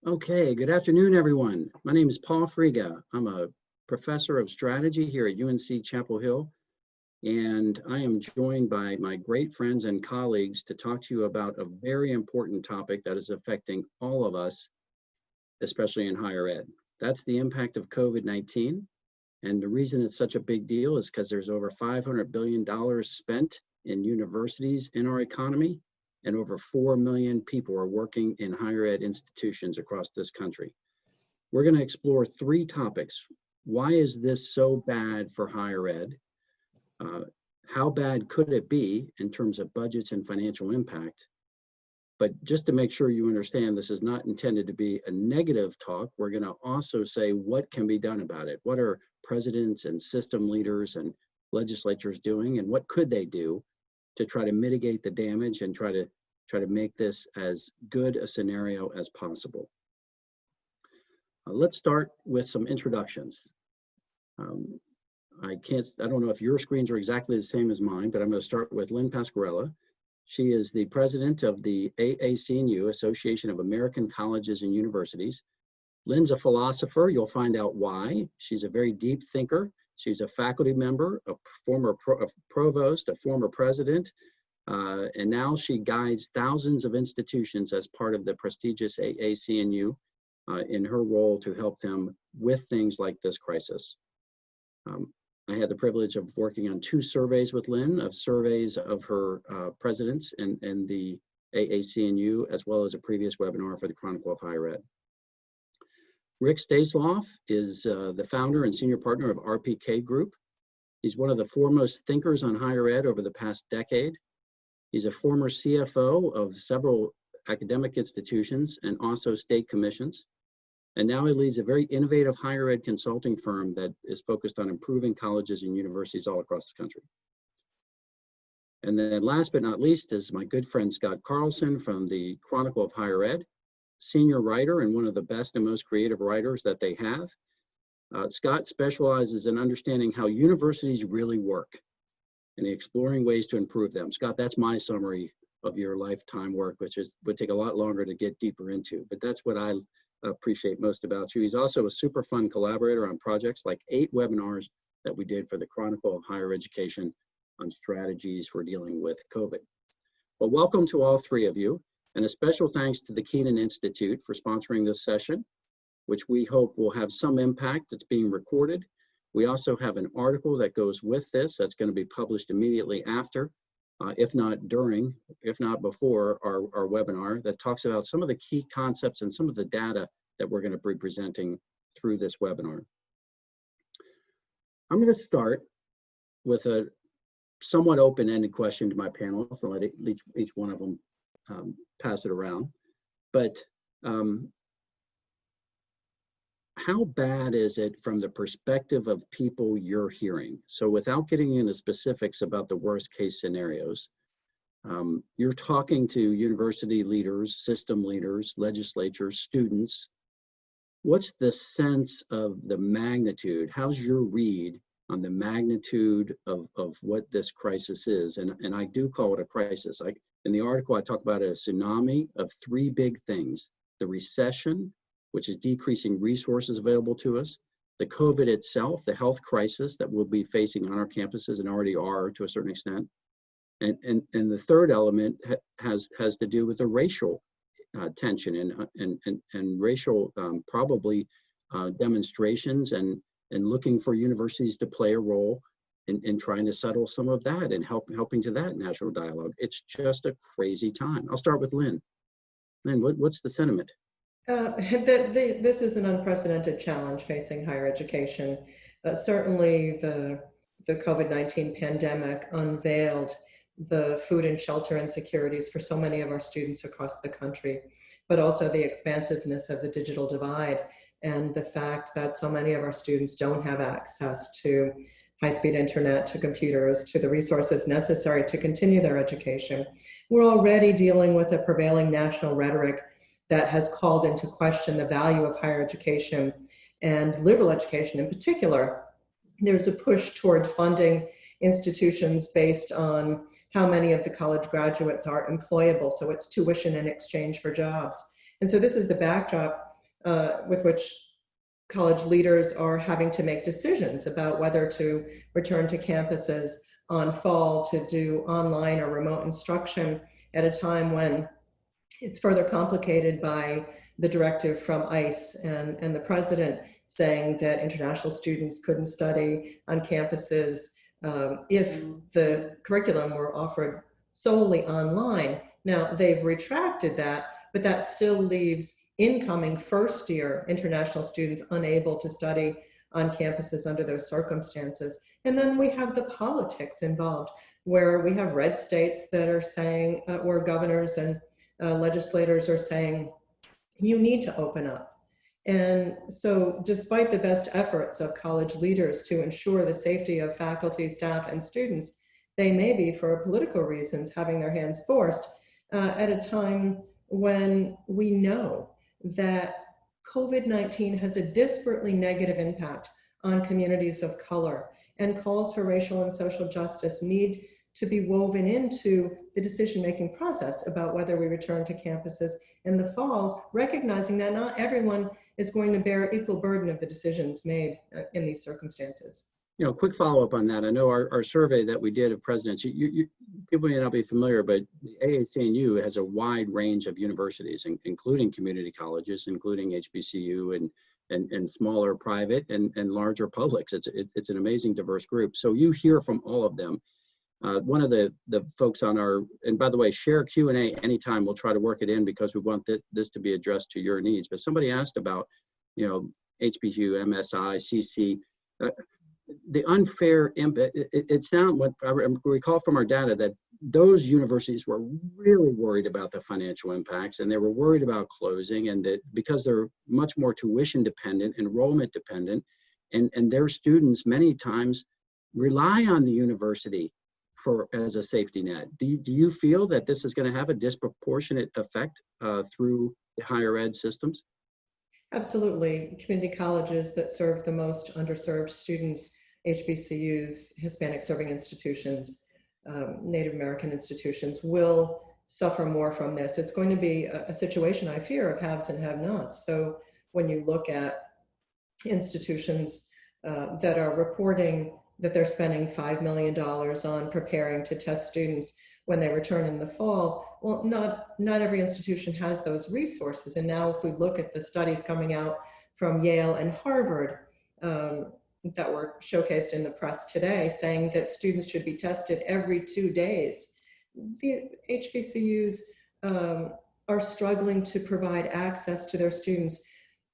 Okay, good afternoon, everyone. My name is Paul Friga. I'm a professor of strategy here at UNC-Chapel Hill, and I am joined by my great friends and colleagues to talk to you about a very important topic that is affecting all of us, especially in higher ed. That's the impact of COVID-19. And the reason it's such a big deal is because there's over $500 billion spent in universities in our economy, and over 4 million people are working in higher ed institutions across this country. We're going to explore three topics. Why is this so bad for higher ed? How bad could it be in terms of budgets and financial impact? But just to make sure you understand, this is not intended to be a negative talk. We're going to also say what can be done about it. What are presidents and system leaders and legislatures doing, and what could they do to try to mitigate the damage and try to make this as good a scenario as possible. Let's start with some introductions. I don't know if your screens are exactly the same as mine, but I'm going to start with Lynn Pasquarella. She is the president of the AAC&U, Association of American Colleges and Universities. Lynn's a philosopher. You'll find out why. She's a very deep thinker. She's a faculty member, a former provost, a former president, and now she guides thousands of institutions as part of the prestigious AAC&U in her role to help them with things like this crisis. I had the privilege of working on 2 surveys with Lynn, of surveys of her presidents in the AAC&U, as well as a previous webinar for the Chronicle of Higher Ed. Rick Staisloff is the founder and senior partner of RPK Group. He's one of the foremost thinkers on higher ed over the past decade. He's a former CFO of several academic institutions and also state commissions. And now he leads a very innovative higher ed consulting firm that is focused on improving colleges and universities all across the country. And then last but not least is my good friend Scott Carlson from the Chronicle of Higher Ed, senior writer and one of the best and most creative writers that they have. Scott specializes in understanding how universities really work and exploring ways to improve them. Scott, that's my summary of your lifetime work, which would take a lot longer to get deeper into, but that's what I appreciate most about you. He's also a super fun collaborator on projects like 8 webinars that we did for the Chronicle of Higher Education on strategies for dealing with COVID. Well, welcome to all 3 of you, and a special thanks to the Kenan Institute for sponsoring this session, which we hope will have some impact. It's being recorded. We also have an article that goes with this that's going to be published immediately after, if not during, if not before our webinar, that talks about some of the key concepts and some of the data that we're going to be presenting through this webinar. I'm going to start with a somewhat open-ended question to my panel, so I'll let each one of them pass it around. But how bad is it from the perspective of people you're hearing? So without getting into specifics about the worst case scenarios, you're talking to university leaders, system leaders, legislatures, students. What's the sense of the magnitude? How's your read on the magnitude of what this crisis is? And I do call it a crisis. In the article, I talk about a tsunami of 3 big things: the recession, which is decreasing resources available to us, the COVID itself, the health crisis that we'll be facing on our campuses and already are to a certain extent. And the third element has to do with the racial tension and racial probably demonstrations and looking for universities to play a role in trying to settle some of that and helping to that national dialogue. It's just a crazy time. I'll start with Lynn. Lynn, what's the sentiment? This is an unprecedented challenge facing higher education. Certainly the COVID-19 pandemic unveiled the food and shelter insecurities for so many of our students across the country, but also the expansiveness of the digital divide and the fact that so many of our students don't have access to high-speed internet, to computers, to the resources necessary to continue their education. We're already dealing with a prevailing national rhetoric that has called into question the value of higher education and liberal education in particular. There's a push toward funding institutions based on how many of the college graduates are employable, so it's tuition in exchange for jobs. And so this is the backdrop with which college leaders are having to make decisions about whether to return to campuses on fall, to do online or remote instruction at a time when it's further complicated by the directive from ICE and the president saying that international students couldn't study on campuses if the curriculum were offered solely online. Now, they've retracted that, but that still leaves incoming first-year international students unable to study on campuses under those circumstances. And then we have the politics involved, where we have red states that are saying, where governors and legislators are saying, you need to open up. And so despite the best efforts of college leaders to ensure the safety of faculty, staff, and students, they may be, for political reasons, having their hands forced at a time when we know that COVID-19 has a disparately negative impact on communities of color, and calls for racial and social justice need to be woven into the decision-making process about whether we return to campuses in the fall, recognizing that not everyone is going to bear equal burden of the decisions made in these circumstances. You know, quick follow-up on that. I know our survey that we did of presidents, people may not be familiar, but the AAC&U has a wide range of universities, including community colleges, including HBCU and smaller private and larger publics. It's an amazing diverse group. So you hear from all of them. One of the folks on our, and by the way, share Q&A anytime. We'll try to work it in because we want this to be addressed to your needs. But somebody asked about, you know, HBCU, MSI, CC, the unfair impact. It sounds, what I recall from our data, that those universities were really worried about the financial impacts, and they were worried about closing, and that because they're much more tuition dependent, enrollment dependent, and their students many times rely on the university as a safety net. Do you feel that this is going to have a disproportionate effect through the higher ed systems? Absolutely. Community colleges that serve the most underserved students, HBCUs, Hispanic serving institutions, Native American institutions, will suffer more from this. It's going to be a situation, I fear, of haves and have-nots. So when you look at institutions that are reporting that they're spending $5 million on preparing to test students when they return in the fall, well, not every institution has those resources. And now if we look at the studies coming out from Yale and Harvard that were showcased in the press today, saying that students should be tested every 2 days, the HBCUs are struggling to provide access to their students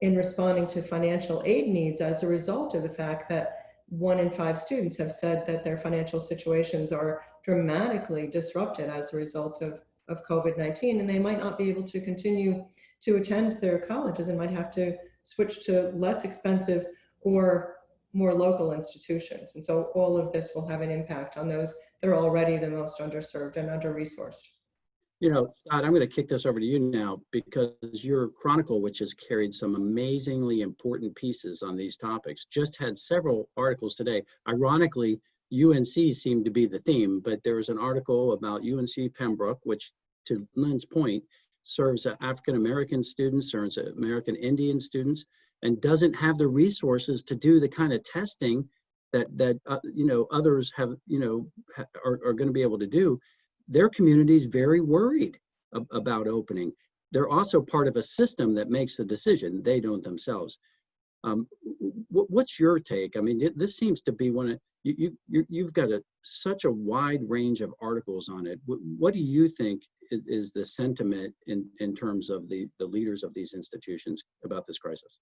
in responding to financial aid needs as a result of the fact that 1 in 5 students have said that their financial situations are dramatically disrupted as a result of COVID-19, and they might not be able to continue to attend their colleges and might have to switch to less expensive or more local institutions. And so all of this will have an impact on those that are already the most underserved and under-resourced. You know, Scott, I'm going to kick this over to you now, because your Chronicle, which has carried some amazingly important pieces on these topics, just had several articles today. Ironically, UNC seemed to be the theme, but there was an article about UNC Pembroke, which, to Lynn's point, serves African-American students, serves American Indian students, and doesn't have the resources to do the kind of testing that you know, others have, you know, are going to be able to do. Their community is very worried about opening. They're also part of a system that makes the decision. They don't themselves. What's your take? I mean, this seems to be one of, you've got such a wide range of articles on it. What do you think is the sentiment in terms of the leaders of these institutions about this crisis?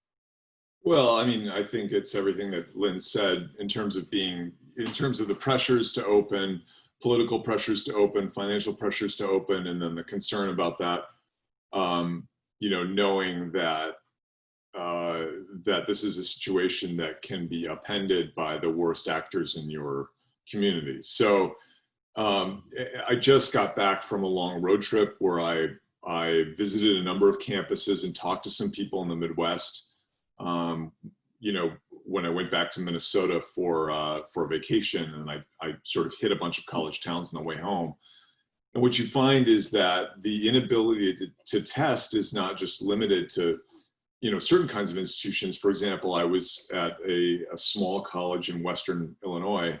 Well, I mean, I think it's everything that Lynn said in terms of the pressures to open, political pressures to open, financial pressures to open, and then the concern about that, you know, knowing that that this is a situation that can be upended by the worst actors in your community. So I just got back from a long road trip where I visited a number of campuses and talked to some people in the Midwest. You know, when I went back to Minnesota for a vacation, and I sort of hit a bunch of college towns on the way home. And what you find is that the inability to test is not just limited to, certain kinds of institutions. For example, I was at a small college in Western Illinois,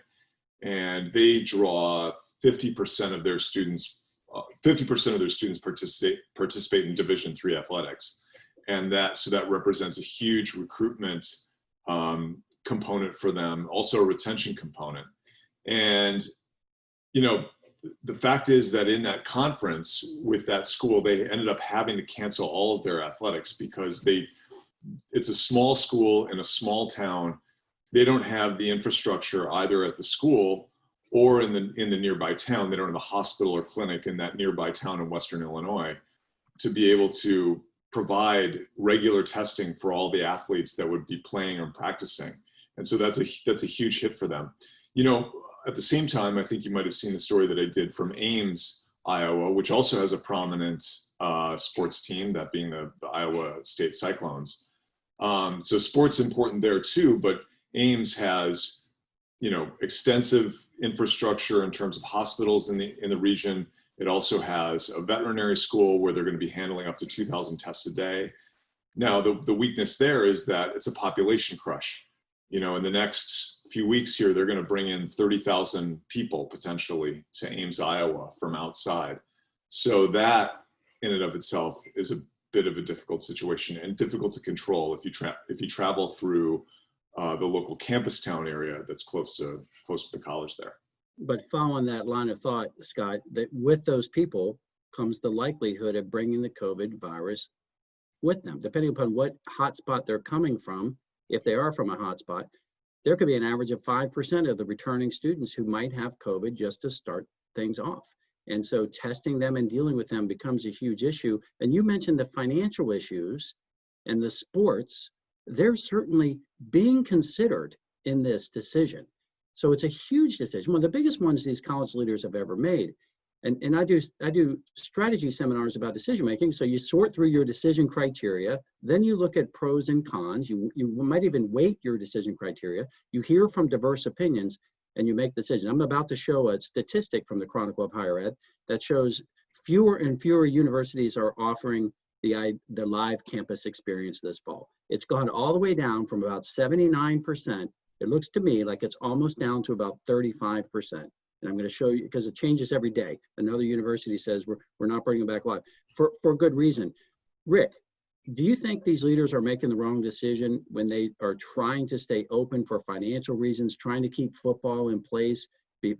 and they draw 50% of their students. 50% of their students participate in Division III athletics, and that represents a huge recruitment component for them, also a retention component. And the fact is that in that conference with that school, they ended up having to cancel all of their athletics because it's a small school in a small town. They don't have the infrastructure either at the school or in the nearby town. They don't have a hospital or clinic in that nearby town in Western Illinois to be able to provide regular testing for all the athletes that would be playing or practicing. And so that's a huge hit for them. At the same time, I think you might have seen the story that I did from Ames, Iowa, which also has a prominent sports team, that being the Iowa State Cyclones. So sports important there too, but Ames has, extensive infrastructure in terms of hospitals in the region. It also has a veterinary school where they're going to be handling up to 2,000 tests a day. Now, the weakness there is that it's a population crush. In the next few weeks here, they're going to bring in 30,000 people potentially to Ames, Iowa from outside. So that in and of itself is a bit of a difficult situation and difficult to control if you travel through the local campus town area that's close to the college there. But following that line of thought, Scott, that with those people comes the likelihood of bringing the COVID virus with them, depending upon what hotspot they're coming from. If they are from a hotspot, there could be an average of 5% of the returning students who might have COVID just to start things off. And so testing them and dealing with them becomes a huge issue. And you mentioned the financial issues and the sports. They're certainly being considered in this decision. So it's a huge decision, one of the biggest ones these college leaders have ever made. And I do strategy seminars about decision making. So you sort through your decision criteria, then you look at pros and cons. You might even weight your decision criteria. You hear from diverse opinions, and you make decisions. I'm about to show a statistic from the Chronicle of Higher Ed that shows fewer and fewer universities are offering the live campus experience this fall. It's gone all the way down from about 79%. It looks to me like it's almost down to about 35%. And I'm going to show you, because it changes every day. Another university says we're not bringing back live for good reason. Rick, do you think these leaders are making the wrong decision when they are trying to stay open for financial reasons, trying to keep football in place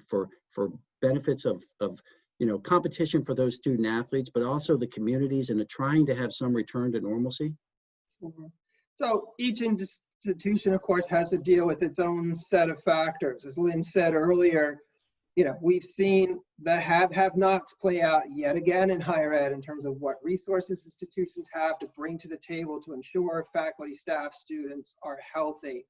for benefits of competition for those student athletes, but also the communities, and trying to have some return to normalcy? Mm-hmm. So each institution, of course, has to deal with its own set of factors. As Lynn said earlier, we've seen the have-nots play out yet again in higher ed in terms of what resources institutions have to bring to the table to ensure faculty, staff, students are healthy.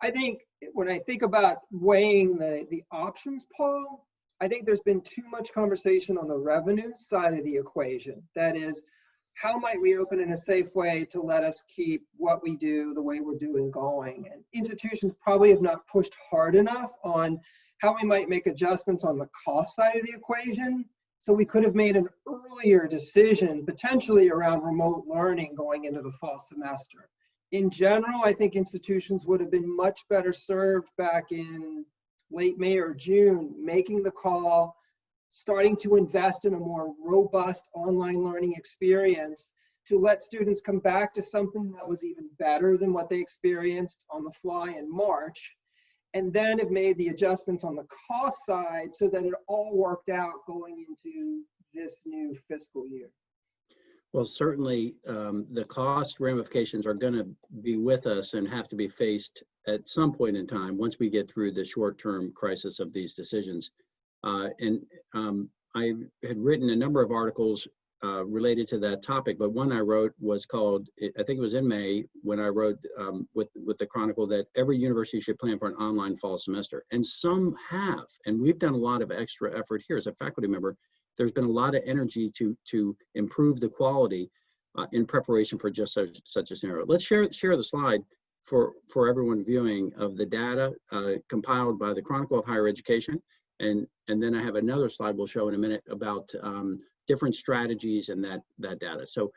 I think when I think about weighing the options, Paul, I think there's been too much conversation on the revenue side of the equation. That is, how might we open in a safe way to let us keep what we do the way we're doing going? And institutions probably have not pushed hard enough on how we might make adjustments on the cost side of the equation. So we could have made an earlier decision potentially around remote learning going into the fall semester. In general, I think institutions would have been much better served back in late May or June, making the call, starting to invest in a more robust online learning experience to let students come back to something that was even better than what they experienced on the fly in March, and then have made the adjustments on the cost side so that it all worked out going into this new fiscal year. Well, certainly the cost ramifications are going to be with us and have to be faced at some point in time once we get through the short-term crisis of these decisions. I had written a number of articles related to that topic, but one I wrote was called, I think it was in May, when I wrote with the Chronicle that every university should plan for an online fall semester. And some have, and we've done a lot of extra effort here as a faculty member. There's been a lot of energy to improve the quality in preparation for just such a scenario. Let's share the slide for everyone viewing of the data compiled by the Chronicle of Higher Education. And then I have another slide we'll show in a minute about different strategies and that data. So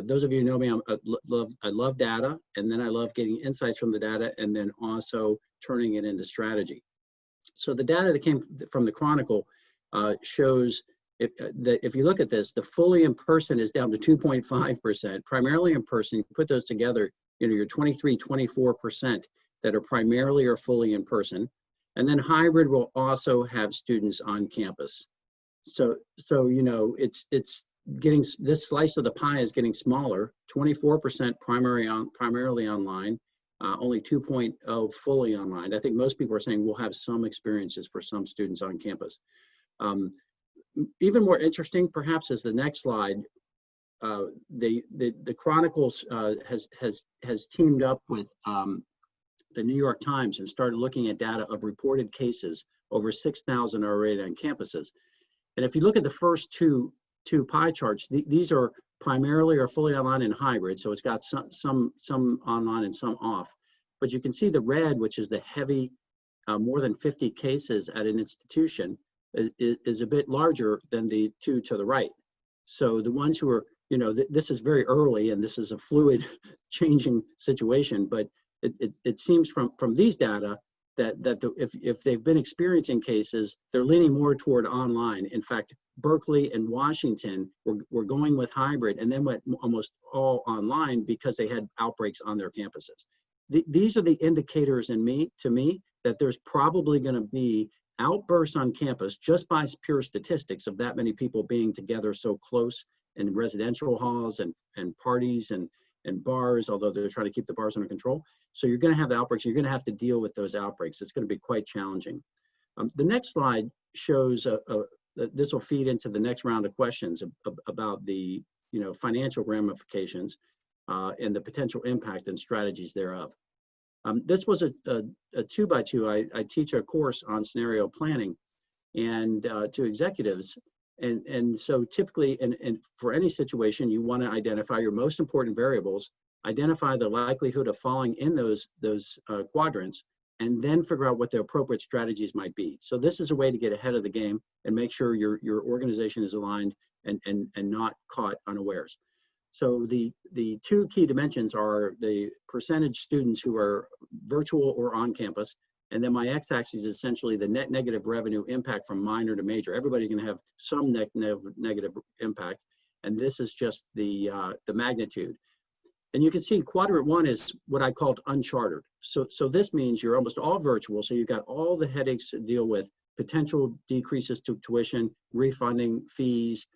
those of you who know me, I love data, and then I love getting insights from the data and then also turning it into strategy. So the data that came from the Chronicle shows that if you look at this, the fully in person is down to 2.5%, primarily in person. You put those together, you know, you're 24% that are primarily or fully in person. And then hybrid will also have students on campus. So you know, it's getting, this slice of the pie is getting smaller. 24% primarily online, only 2.0 fully online. I think most people are saying we'll have some experiences for some students on campus. Even more interesting, perhaps, is the next slide. The Chronicles has teamed up with the New York Times and started looking at data of reported cases. Over 6,000 are already on campuses. And if you look at the first two pie charts, these are primarily or fully online and hybrid. So it's got some online and some off. But you can see the red, which is the heavy, more than 50 cases at an institution, is a bit larger than the two to the right. So the ones who are, you know, this is very early and this is a fluid changing situation, but it seems from these data that if they've been experiencing cases, they're leaning more toward online. In fact, Berkeley and Washington were going with hybrid and then went almost all online because they had outbreaks on their campuses. These are the indicators to me that there's probably going to be outbursts on campus just by pure statistics of that many people being together so close in residential halls and parties and bars, although they're trying to keep the bars under control. So you're going to have the outbreaks. You're going to have to deal with those outbreaks. It's going to be quite challenging. The next slide shows this will feed into the next round of questions about the financial ramifications and the potential impact and strategies thereof. This was a 2x2. I teach a course on scenario planning and to executives. And so typically, and for any situation, you want to identify your most important variables, identify the likelihood of falling in those quadrants, and then figure out what the appropriate strategies might be. So this is a way to get ahead of the game and make sure your organization is aligned and not caught unawares. So the two key dimensions are the percentage students who are virtual or on campus, and then my x-axis is essentially the net negative revenue impact from minor to major. Everybody's going to have some negative impact, and this is just the magnitude. And you can see quadrant one is what I called unchartered. So this means you're almost all virtual, so you've got all the headaches to deal with, potential decreases to tuition, refunding fees,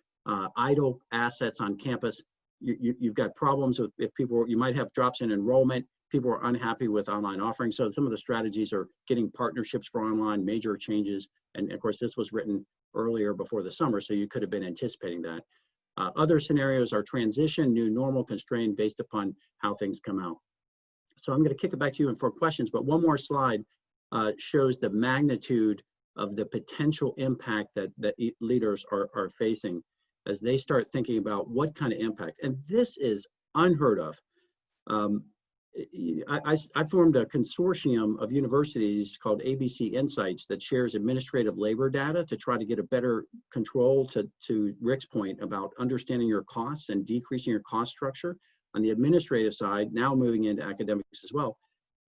idle assets on campus. You've got problems with if people, you might have drops in enrollment, people are unhappy with online offerings. So some of the strategies are getting partnerships for online, major changes. And of course, this was written earlier before the summer, so you could have been anticipating that. Other scenarios are transition, new normal, constrained based upon how things come out. So I'm going to kick it back to you for questions, but one more slide shows the magnitude of the potential impact that leaders are facing as they start thinking about what kind of impact. And this is unheard of. I formed a consortium of universities called ABAC Insights that shares administrative labor data to try to get a better control to Rick's point about understanding your costs and decreasing your cost structure on the administrative side, now moving into academics as well.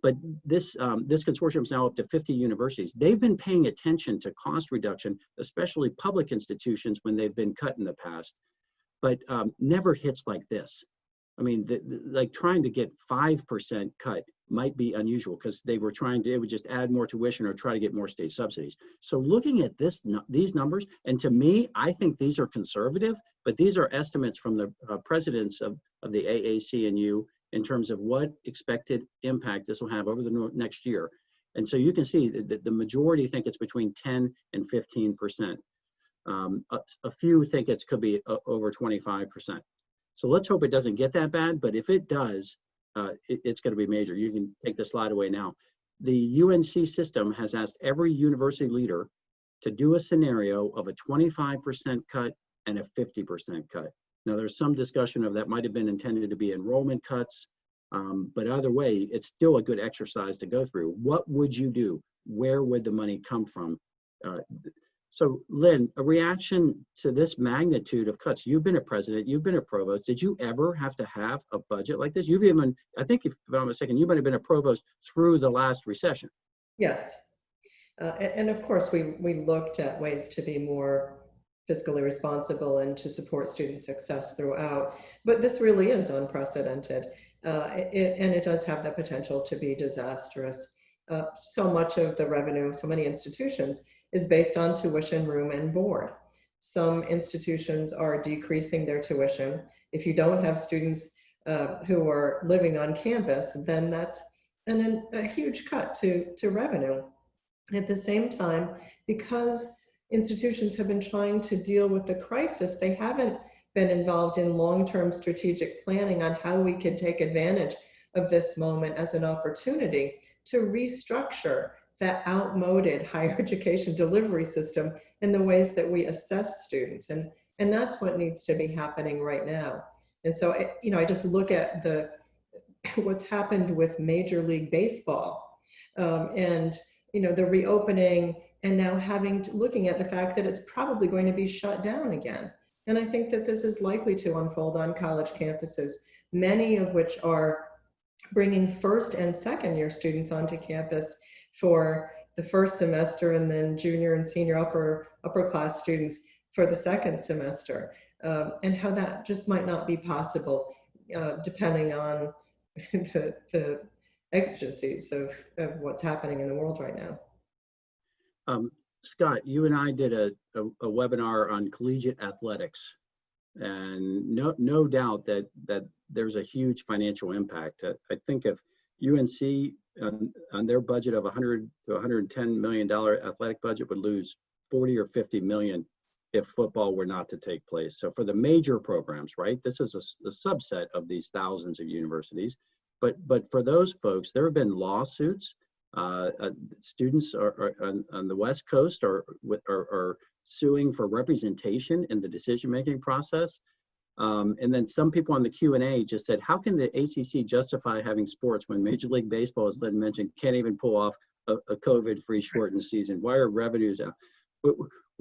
But this consortium is now up to 50 universities. They've been paying attention to cost reduction, especially public institutions when they've been cut in the past, but never hits like this. I mean, like trying to get 5% cut might be unusual because they would just add more tuition or try to get more state subsidies. So looking at these numbers, and to me, I think these are conservative, but these are estimates from the presidents of the AAC&U in terms of what expected impact this will have over the next year. And so you can see that the majority think it's between 10 and 15%. A few think it could be over 25%. So let's hope it doesn't get that bad, but if it does, it's going to be major. You can take the slide away now. The UNC System has asked every university leader to do a scenario of a 25% cut and a 50% cut. Now, there's some discussion of that might have been intended to be enrollment cuts, but either way, it's still a good exercise to go through. What would you do? Where would the money come from? So Lynn, a reaction to this magnitude of cuts, you've been a president, you've been a provost, did you ever have to have a budget like this? You've even, I think if I'm mistaken, you might have been a provost through the last recession. Yes. And of course, we looked at ways to be more fiscally responsible and to support student success throughout. But this really is unprecedented. And it does have the potential to be disastrous. So much of the revenue, so many institutions, is based on tuition, room, and board. Some institutions are decreasing their tuition. If you don't have students who are living on campus, then that's a huge cut to revenue. At the same time, because institutions have been trying to deal with the crisis, they haven't been involved in long-term strategic planning on how we could take advantage of this moment as an opportunity to restructure that outmoded higher education delivery system in the ways that we assess students. And that's what needs to be happening right now. And so, I just look at what's happened with Major League Baseball and the reopening, and now looking at the fact that it's probably going to be shut down again. And I think that this is likely to unfold on college campuses, many of which are bringing first and second year students onto campus for the first semester, and then junior and senior upper class students for the second semester, and how that just might not be possible depending on the exigencies of what's happening in the world right now. Scott, you and I did a webinar on collegiate athletics, and no doubt that there's a huge financial impact. I think if UNC on their budget of $100 to $110 million athletic budget would lose 40 or 50 million if football were not to take place. So for the major programs, right, this is a subset of these thousands of universities. But for those folks, there have been lawsuits. Students are on the West Coast are suing for representation in the decision-making process. And then some people on the Q&A just said, how can the ACC justify having sports when Major League Baseball, as Lynn mentioned, can't even pull off a COVID-free shortened season? Why are revenues out?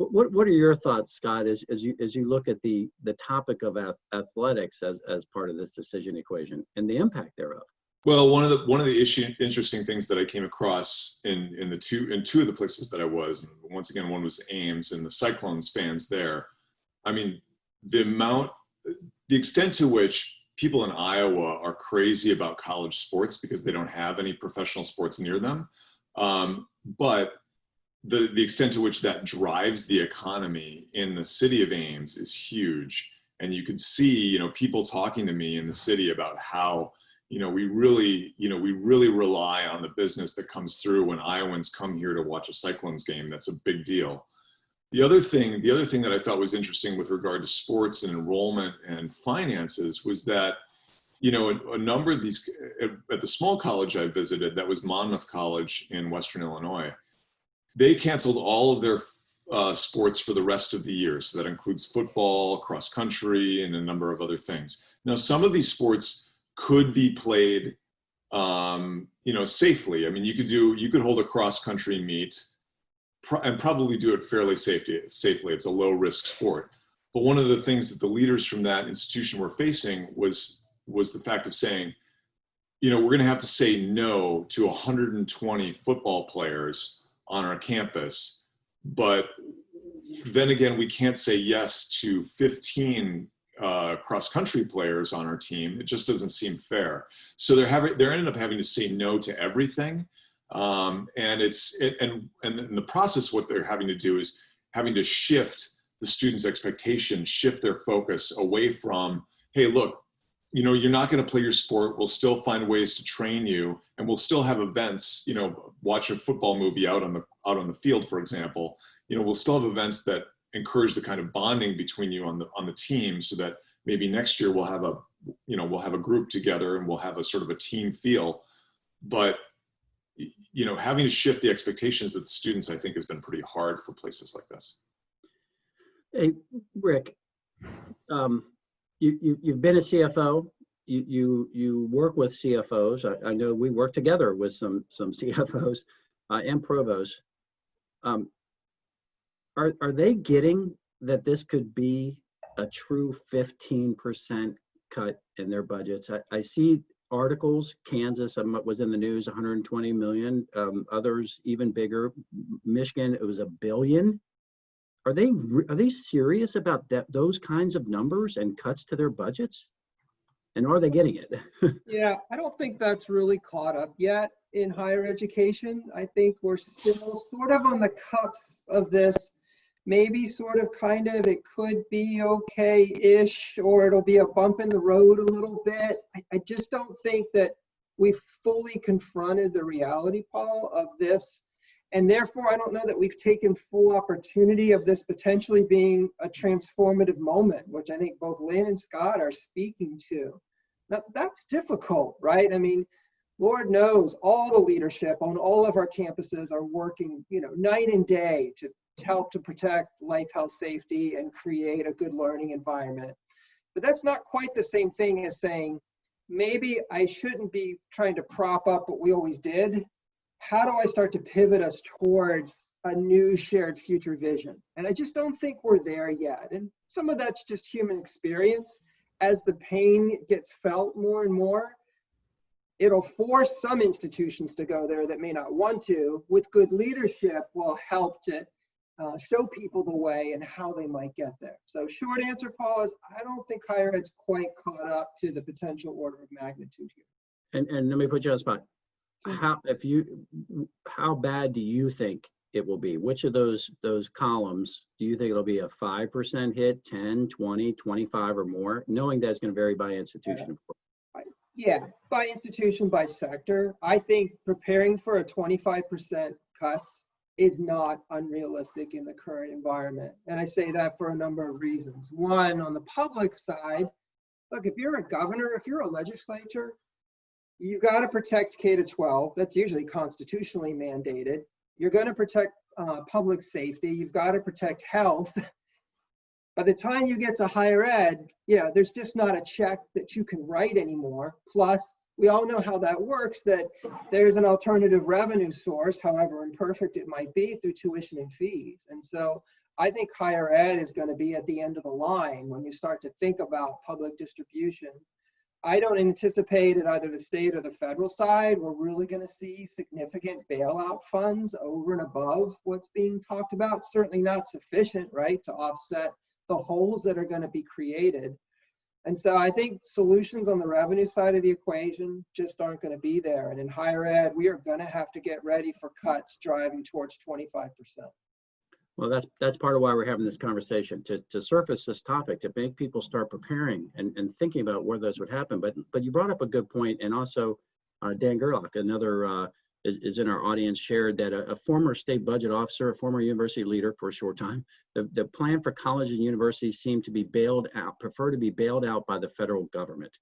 What are your thoughts, Scott, as you look at the topic of athletics as part of this decision equation and the impact thereof? Well, one of the interesting things that I came across in two of the places that I was, and once again, one was Ames and the Cyclones fans there. I mean, the extent to which people in Iowa are crazy about college sports because they don't have any professional sports near them, but the extent to which that drives the economy in the city of Ames is huge. And you could see, people talking to me in the city about how, we really rely on the business that comes through when Iowans come here to watch a Cyclones game. That's a big deal. The other thing that I thought was interesting with regard to sports and enrollment and finances was that, a number of these, at the small college I visited, that was Monmouth College in Western Illinois, they canceled all of their sports for the rest of the year. So that includes football, cross country, and a number of other things. Now, some of these sports could be played, safely. I mean, you could hold a cross country meet and probably do it fairly safely. It's a low risk sport. But one of the things that the leaders from that institution were facing was the fact of saying, we're going to have to say no to 120 football players on our campus, but then again, we can't say yes to 15 cross-country players on our team. It just doesn't seem fair. So they're ended up having to say no to everything, and in the process, what they're having to do is having to shift the students' expectations, shift their focus away from, hey, look, you're not going to play your sport. We'll still find ways to train you, and we'll still have events. Watch a football movie out on the field, for example. We'll still have events that encourage the kind of bonding between you on the team, so that maybe next year we'll have a group together and we'll have a sort of a team feel. But having to shift the expectations of the students, I think, has been pretty hard for places like this. Hey, Rick, you've been a CFO. You work with CFOs. I know we work together with some CFOs and provosts. are they getting that this could be a true 15% cut in their budgets? I see articles, Kansas was in the news, 120 million, others even bigger. Michigan, it was $1 billion. Are they serious about those kinds of numbers and cuts to their budgets? And are they getting it? Yeah, I don't think that's really caught up yet in higher education. I think we're still sort of on the cusp of this, maybe sort of kind of, it could be okay-ish, or it'll be a bump in the road a little bit. I just don't think that we've fully confronted the reality, Paul, of this. And therefore, I don't know that we've taken full opportunity of this potentially being a transformative moment, which I think both Lynn and Scott are speaking to. Now, that's difficult, right? I mean, Lord knows all the leadership on all of our campuses are working, night and day to help to protect life, health, safety, and create a good learning environment. But that's not quite the same thing as saying, maybe I shouldn't be trying to prop up what we always did. How do I start to pivot us towards a new shared future vision? And I just don't think we're there yet. And some of that's just human experience. As the pain gets felt more and more, it'll force some institutions to go there that may not want to. With good leadership will help to show people the way and how they might get there. So short answer, Paul, is I don't think higher ed's quite caught up to the potential order of magnitude here. And let me put you on the spot. How bad do you think it will be? Which of those columns do you think it'll be a 5% hit, 10, 20, 25 or more, knowing that it's going to vary by institution, of course? Yeah, by institution, by sector. I think preparing for a 25% cuts is not unrealistic in the current environment. And I say that for a number of reasons. One, on the public side, look, if you're a governor, if you're a legislature, you've got to protect K-12. That's usually constitutionally mandated. You're going to protect public safety. You've got to protect health. By the time you get to higher ed, there's just not a check that you can write anymore. Plus, we all know how that works, that there's an alternative revenue source, however imperfect it might be, through tuition and fees. And so I think higher ed is going to be at the end of the line when you start to think about public distribution. I don't anticipate at either the state or the federal side we're really going to see significant bailout funds over and above what's being talked about. Certainly not sufficient, right, to offset the holes that are going to be created. And so I think solutions on the revenue side of the equation just aren't going to be there. And in higher ed, we are going to have to get ready for cuts driving towards 25%. Well, that's part of why we're having this conversation, to surface this topic, to make people start preparing and thinking about where those would happen. But you brought up a good point, and also Dan Gerlach, another is in our audience, shared that a former state budget officer, a former university leader for a short time, the plan for colleges and universities seemed to be prefer to be bailed out by the federal government.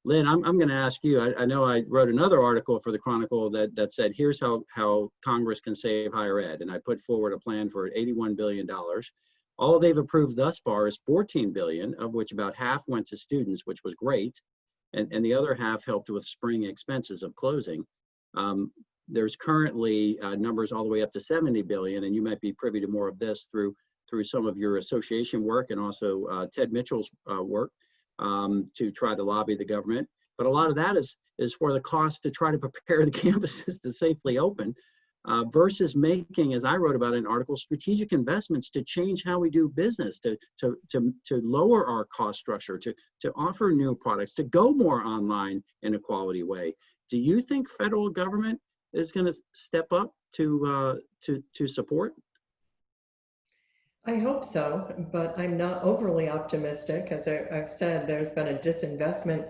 Lynn, I'm going to ask you, I know I wrote another article for the Chronicle that said, here's how Congress can save higher ed. And I put forward a plan for $81 billion. All they've approved thus far is $14 billion, of which about half went to students, which was great. And the other half helped with spring expenses of closing. There's currently numbers all the way up to $70 billion, and you might be privy to more of this through some of your association work and also Ted Mitchell's work. To try to lobby the government. But a lot of that is for the cost to try to prepare the campuses to safely open versus making, as I wrote about in an article, strategic investments to change how we do business, to lower our cost structure, to offer new products, to go more online in a quality way. Do you think federal government is going to step up to support? I hope so, but I'm not overly optimistic. As I've said, there's been a disinvestment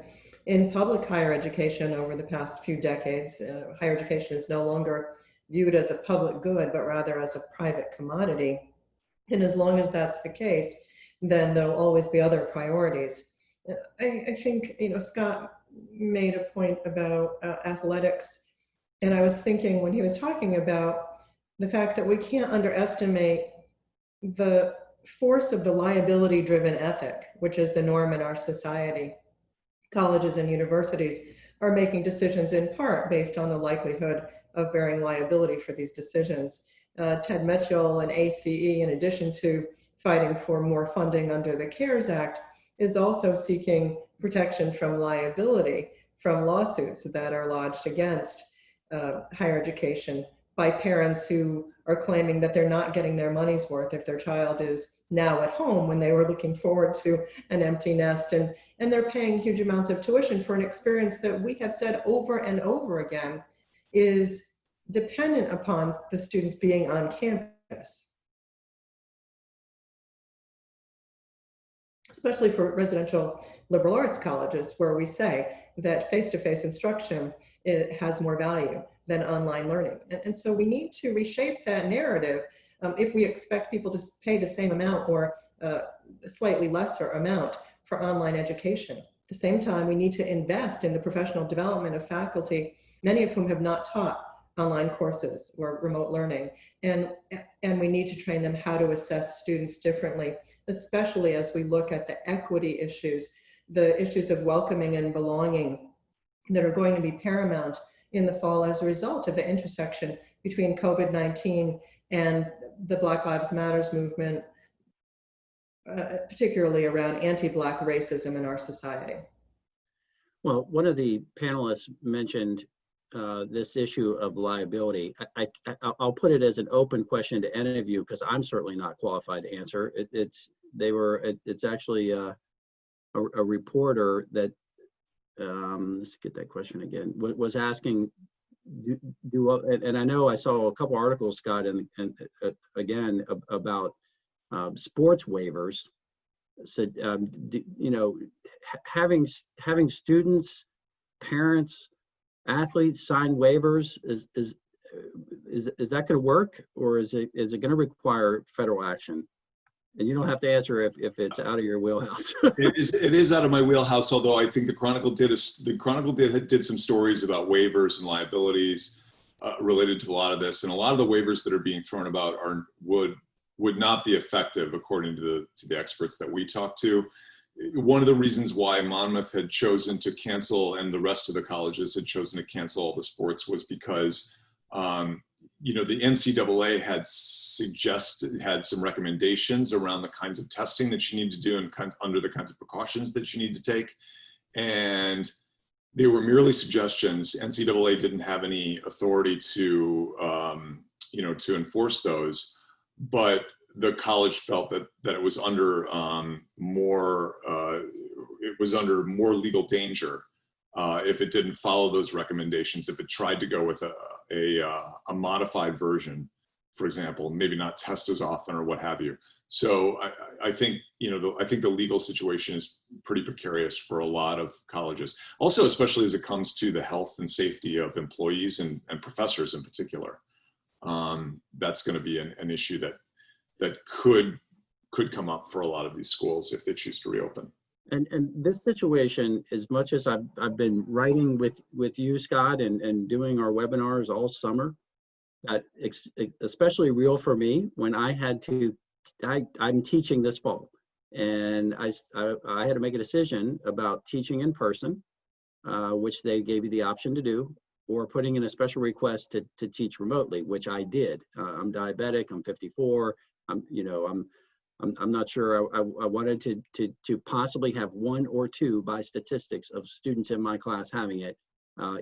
in public higher education over the past few decades. Higher education is no longer viewed as a public good, but rather as a private commodity. And as long as that's the case, then there'll always be other priorities. I think, Scott made a point about athletics. And I was thinking when he was talking about the fact that we can't underestimate the force of the liability-driven ethic, which is the norm in our society. Colleges and universities are making decisions in part based on the likelihood of bearing liability for these decisions. Ted Mitchell and ACE, in addition to fighting for more funding under the CARES Act, is also seeking protection from liability from lawsuits that are lodged against higher education by parents who are claiming that they're not getting their money's worth if their child is now at home when they were looking forward to an empty nest, and they're paying huge amounts of tuition for an experience that we have said over and over again is dependent upon the students being on campus. Especially for residential liberal arts colleges, where we say that face-to-face instruction, it has more value than online learning. And so we need to reshape that narrative if we expect people to pay the same amount or a slightly lesser amount for online education. At the same time, we need to invest in the professional development of faculty, many of whom have not taught online courses or remote learning. And we need to train them how to assess students differently, especially as we look at the equity issues, the issues of welcoming and belonging that are going to be paramount in the fall as a result of the intersection between COVID-19 and the Black Lives Matters movement, particularly around anti-Black racism in our society. Well, one of the panelists mentioned this issue of liability. I'll put it as an open question to any of you because I'm certainly not qualified to answer. It's actually a reporter that let's get that question again. Was asking, and I know I saw a couple articles, Scott, and again about sports waivers. So you know, having students, parents, athletes sign waivers is that going to work, or is it going to require federal action? And you don't have to answer if it's out of your wheelhouse. It is out of my wheelhouse. Although I think the Chronicle did some stories about waivers and liabilities related to a lot of this, and a lot of the waivers that are being thrown about would not be effective according to the experts that we talked to. One of the reasons why Monmouth had chosen to cancel and the rest of the colleges had chosen to cancel all the sports was because you know, the NCAA had some recommendations around the kinds of testing that you need to do and under the kinds of precautions that you need to take. And they were merely suggestions. NCAA didn't have any authority to, you know, to enforce those, but the college felt that it was under more legal danger if it didn't follow those recommendations, if it tried to go with a modified version, for example, maybe not test as often or what have you. So I think, you know, I think the legal situation is pretty precarious for a lot of colleges. Also, especially as it comes to the health and safety of employees and professors in particular. That's going to be an issue that could come up for a lot of these schools if they choose to reopen. And this situation, as much as I've been writing with you, Scott, and doing our webinars all summer, especially real for me when I had to, I'm teaching this fall, and I had to make a decision about teaching in person, which they gave you the option to do, or putting in a special request to teach remotely, which I did. I'm diabetic, I'm 54, I'm not sure. I wanted to possibly have one or two, by statistics, of students in my class having it,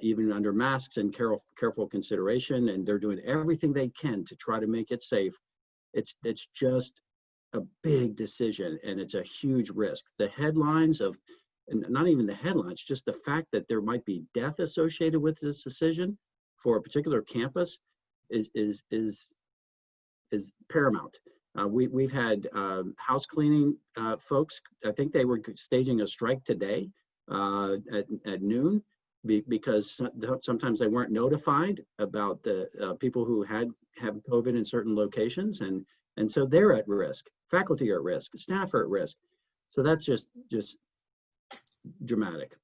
even under masks and careful consideration, and they're doing everything they can to try to make it safe. It's just a big decision, and it's a huge risk. The headlines of, and not even the headlines, just the fact that there might be death associated with this decision for a particular campus is paramount. We've had house cleaning folks. I think they were staging a strike today at noon because sometimes they weren't notified about the people who have COVID in certain locations, and so they're at risk. Faculty are at risk. Staff are at risk. So that's just dramatic.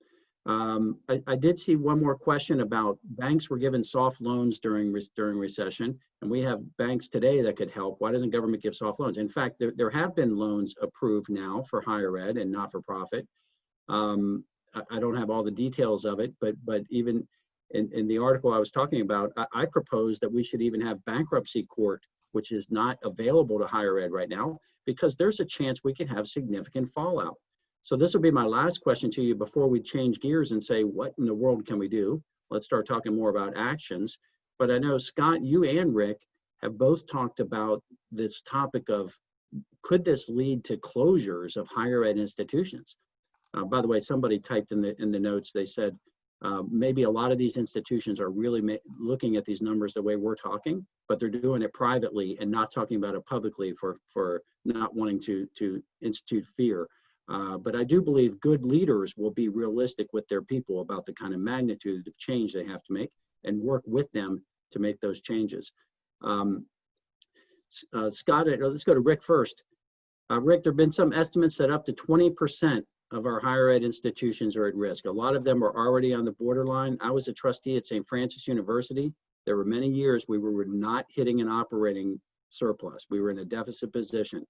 I did see one more question about banks were given soft loans during recession, and we have banks today that could help. Why doesn't government give soft loans? In fact, there have been loans approved now for higher ed and not-for-profit. I don't have all the details of it, but even in the article I was talking about, I proposed that we should even have bankruptcy court which is not available to higher ed right now, because there's a chance we could have significant fallout. So this will be my last question to you before we change gears and say, what in the world can we do? Let's start talking more about actions. But I know, Scott, you and Rick have both talked about this topic of, could this lead to closures of higher ed institutions? By the way, somebody typed in the notes, they said, maybe a lot of these institutions are really looking at these numbers the way we're talking, but they're doing it privately and not talking about it publicly for not wanting to institute fear. But I do believe good leaders will be realistic with their people about the kind of magnitude of change they have to make and work with them to make those changes. Scott, let's go to Rick first. Rick, there have been some estimates that up to 20% of our higher ed institutions are at risk. A lot of them are already on the borderline. I was a trustee at St. Francis University. There were many years we were not hitting an operating surplus. We were in a deficit position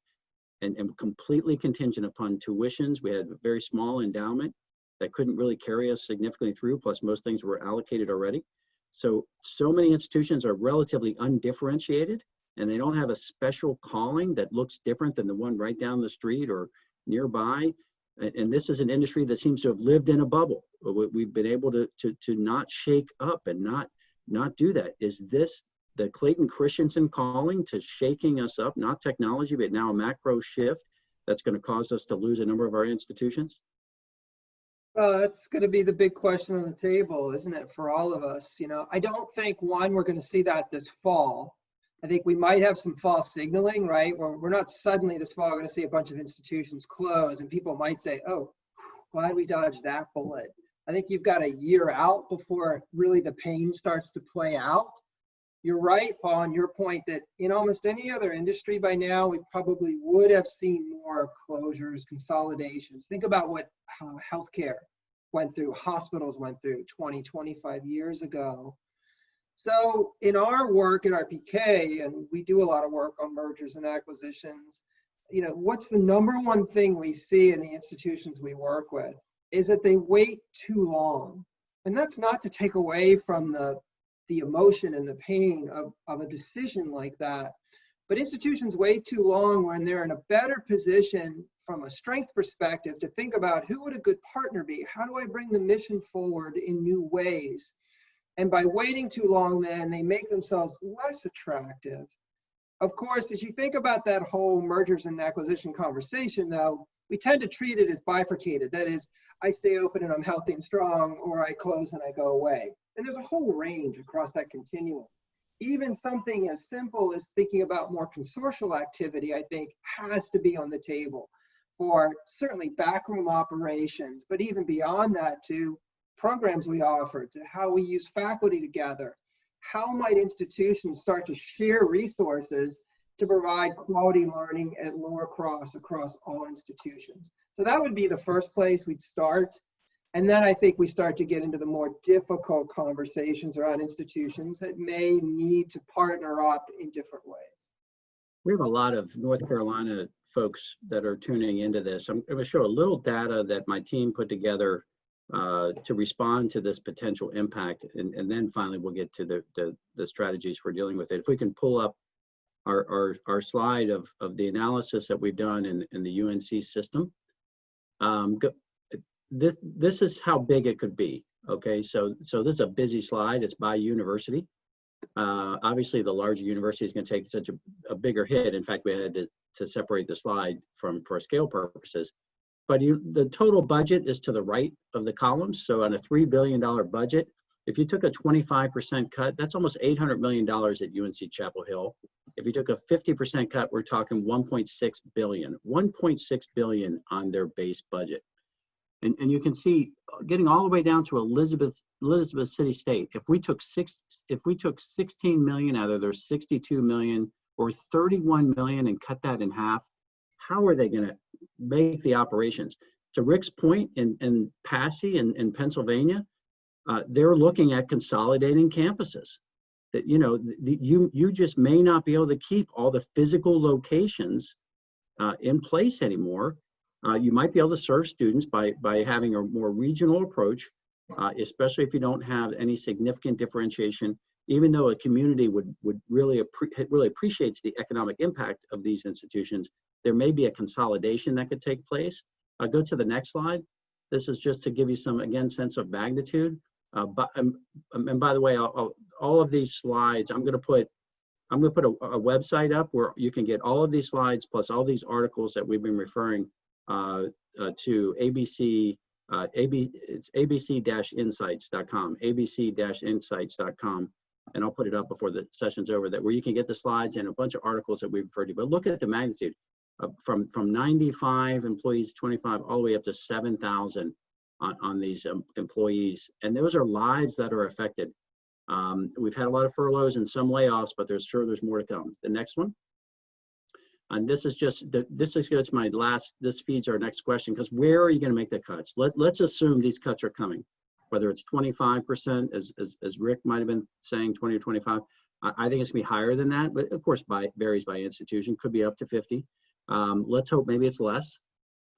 and completely contingent upon tuitions. We had a very small endowment that couldn't really carry us significantly through, plus most things were allocated already. So many institutions are relatively undifferentiated, and they don't have a special calling that looks different than the one right down the street or nearby. And this is an industry that seems to have lived in a bubble. We've been able to not shake up and not do that. Is this the Clayton Christensen calling to shaking us up, not technology, but now a macro shift that's going to cause us to lose a number of our institutions? Well, that's going to be the big question on the table, isn't it, for all of us? You know, I don't think, one, we're going to see that this fall. I think we might have some false signaling, right? We're not suddenly this fall going to see a bunch of institutions close, and people might say, oh, glad we dodged that bullet. I think you've got a year out before really the pain starts to play out. You're right, Paul, on your point that in almost any other industry by now, we probably would have seen more closures, consolidations. Think about what healthcare went through, hospitals went through 20, 25 years ago. So in our work at RPK, and we do a lot of work on mergers and acquisitions, you know, what's the number one thing we see in the institutions we work with is that they wait too long. And that's not to take away from the emotion and the pain of a decision like that. But institutions wait too long when they're in a better position from a strength perspective to think about who would a good partner be? How do I bring the mission forward in new ways? And by waiting too long, then they make themselves less attractive. Of course, as you think about that whole mergers and acquisition conversation, though, we tend to treat it as bifurcated. That is, I stay open and I'm healthy and strong, or I close and I go away. And there's a whole range across that continuum. Even something as simple as thinking about more consortial activity, I think, has to be on the table for certainly backroom operations, but even beyond that to programs we offer, to how we use faculty together. How might institutions start to share resources to provide quality learning at lower cost across all institutions? So that would be the first place we'd start. And then I think we start to get into the more difficult conversations around institutions that may need to partner up in different ways. We have a lot of North Carolina folks that are tuning into this. I'm going to show a little data that my team put together to respond to this potential impact, and then finally we'll get to the strategies for dealing with it. If we can pull up our slide of the analysis that we've done in the UNC system. This is how big it could be. Okay, so this is a busy slide. It's by university. Obviously, the larger university is going to take such a bigger hit. In fact, we had to separate the slide for scale purposes. But the total budget is to the right of the columns. So on a $3 billion budget, if you took a 25% cut, that's almost $800 million at UNC-Chapel Hill. If you took a 50% cut, we're talking $1.6 billion. $1.6 billion on their base budget. And you can see, getting all the way down to Elizabeth City State, if we took 16 million out of their 62 million or 31 million and cut that in half, how are they going to make the operations? To Rick's point, in Passy in Pennsylvania, they're looking at consolidating campuses. That, you know, you just may not be able to keep all the physical locations in place anymore. You might be able to serve students by having a more regional approach, especially if you don't have any significant differentiation even though a community would really appreciates the economic impact of these institutions, there may be a consolidation that could take place. Go to the next slide. This is just to give you some, again, sense of magnitude. And by the way, all of these slides, I'm going to put a website up where you can get all of these slides plus all these articles that we've been referring to ABC. It's abc-insights.com, abc-insights.com, and I'll put it up before the session's over, where you can get the slides and a bunch of articles that we've referred to. But look at the magnitude from 95 employees, 25, all the way up to 7,000 on these employees, and those are lives that are affected. We've had a lot of furloughs and some layoffs, but there's more to come. The next one. And this is my last, this feeds our next question, because where are you going to make the cuts? Let's assume these cuts are coming, whether it's 25%, as Rick might have been saying, 20 or 25. I think it's going to be higher than that, but of course, varies by institution, could be up to 50. Let's hope maybe it's less.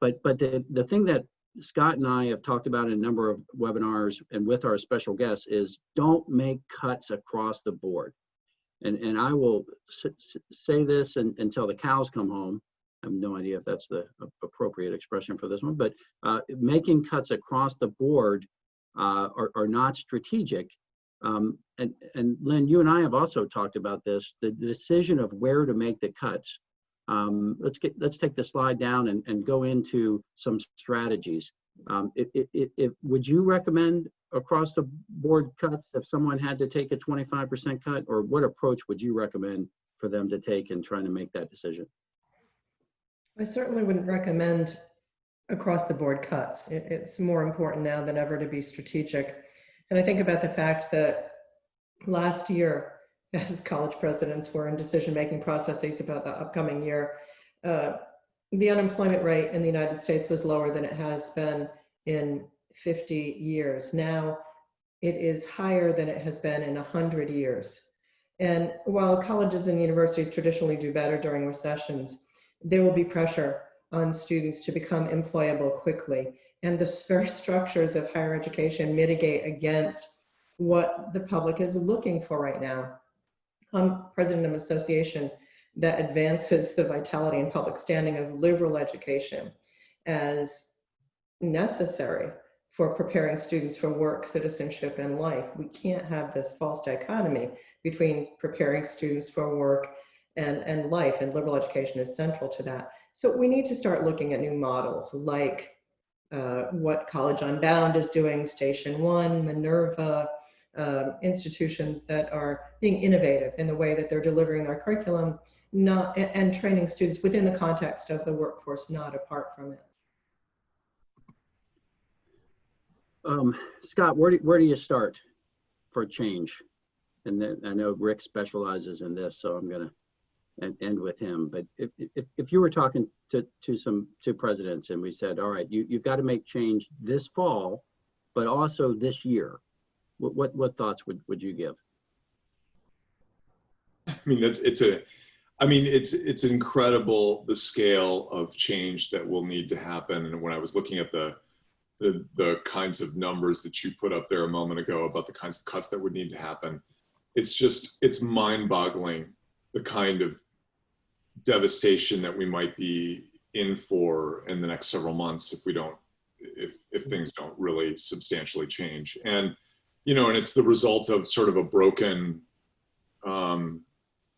But the thing that Scott and I have talked about in a number of webinars and with our special guests is don't make cuts across the board. And I will say this until the cows come home. I have no idea if that's the appropriate expression for this one, but making cuts across the board are not strategic. And Lynn, you and I have also talked about this, the decision of where to make the cuts. Let's take the slide down and go into some strategies. Would you recommend across the board cuts if someone had to take a 25% cut, or what approach would you recommend for them to take in trying to make that decision? I certainly wouldn't recommend across the board cuts. It's more important now than ever to be strategic. And I think about the fact that last year, as college presidents were in decision-making processes about the upcoming year, the unemployment rate in the United States was lower than it has been in 50 years. Now it is higher than it has been in 100 years. And while colleges and universities traditionally do better during recessions, there will be pressure on students to become employable quickly. And the very structures of higher education mitigate against what the public is looking for right now. I'm president of an association that advances the vitality and public standing of liberal education as necessary for preparing students for work, citizenship, and life. We can't have this false dichotomy between preparing students for work and life, and liberal education is central to that. So we need to start looking at new models like what College Unbound is doing, Station One, Minerva, institutions that are being innovative in the way that they're delivering their curriculum, and training students within the context of the workforce, not apart from it. Scott, where do you start for change? And then I know Rick specializes in this, so I'm going to end with him. But if you were talking to presidents and we said, all right, you've got to make change this fall, but also this year, what thoughts would you give? I mean, it's incredible, the scale of change that will need to happen. And when I was looking at the kinds of numbers that you put up there a moment ago about the kinds of cuts that would need to happen, it's mind-boggling the kind of devastation that we might be in for in the next several months if things don't really substantially change. And and it's the result of sort of a broken,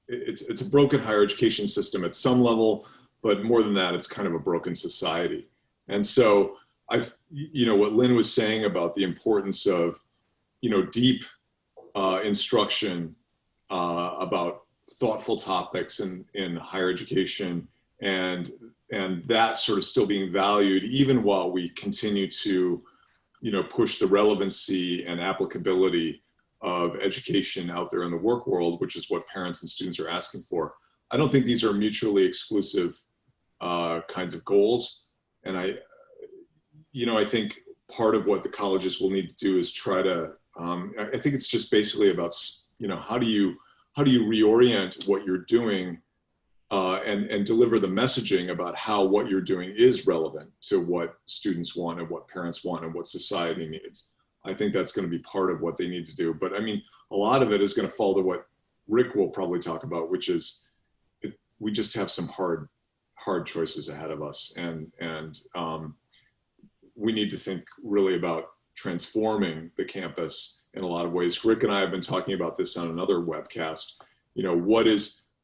it's a broken higher education system at some level, but more than that, it's kind of a broken society. And so what Lynn was saying about the importance of, deep instruction about thoughtful topics in higher education, and that sort of still being valued even while we continue to push the relevancy and applicability of education out there in the work world, which is what parents and students are asking for. I don't think these are mutually exclusive kinds of goals. And I think part of what the colleges will need to do is try to, I think it's just basically about, how do you reorient what you're doing and deliver the messaging about how what you're doing is relevant to what students want and what parents want and what society needs. I think that's going to be part of what they need to do. But I mean, a lot of it is going to fall to what Rick will probably talk about, which is we just have some hard choices ahead of us. And we need to think really about transforming the campus in a lot of ways. Rick and I have been talking about this on another webcast. You know,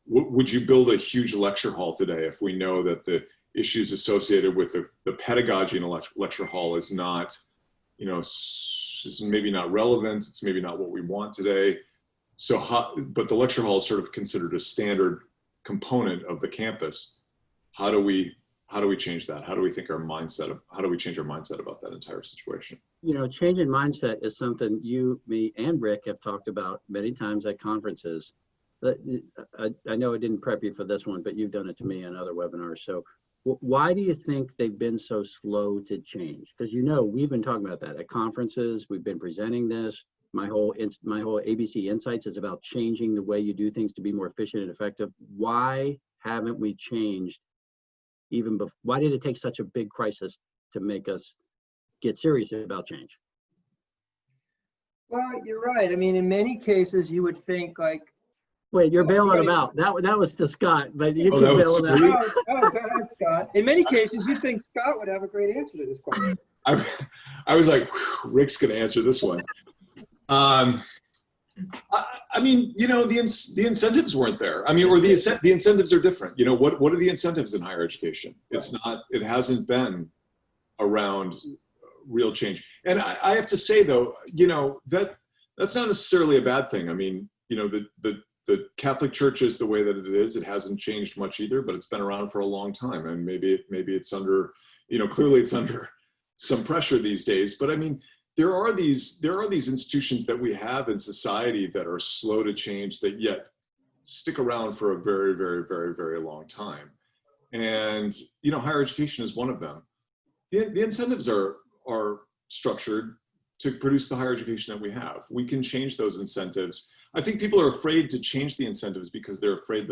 would you build a huge lecture hall today if we know that the issues associated with the pedagogy in a lecture hall is not, you know, is maybe not relevant, it's maybe not what we want today. So, but the lecture hall is sort of considered a standard component of the campus. How do we change that? How do we change our mindset about that entire situation? You know, change in mindset is something you, me, and Rick have talked about many times at conferences. I know I didn't prep you for this one, but you've done it to me on other webinars. So why do you think they've been so slow to change? Because, you know, we've been talking about that at conferences. We've been presenting this. My whole ABC Insights is about changing the way you do things to be more efficient and effective. Why haven't we changed even before? Why did it take such a big crisis to make us get serious about change? Well, you're right. I mean, in many cases, you would think like, wait, you're bailing him out. That was to Scott, but you can bail him out. Oh, go ahead, Scott. In many cases, you think Scott would have a great answer to this question. I was like, Rick's going to answer this one. I mean, you know, the incentives weren't there. I mean, or the incentives are different. You know, what are the incentives in higher education? It's not. It hasn't been around real change. And I have to say, though, you know, that's not necessarily a bad thing. I mean, you know, the Catholic Church is the way that it is. It hasn't changed much either, but it's been around for a long time. And maybe it's under, you know, clearly it's under some pressure these days. But I mean, there are these institutions that we have in society that are slow to change, that yet stick around for a very, very, very, very long time. And, you know, higher education is one of them. The incentives are structured to produce the higher education that we have. We can change those incentives. I think people are afraid to change the incentives because they're afraid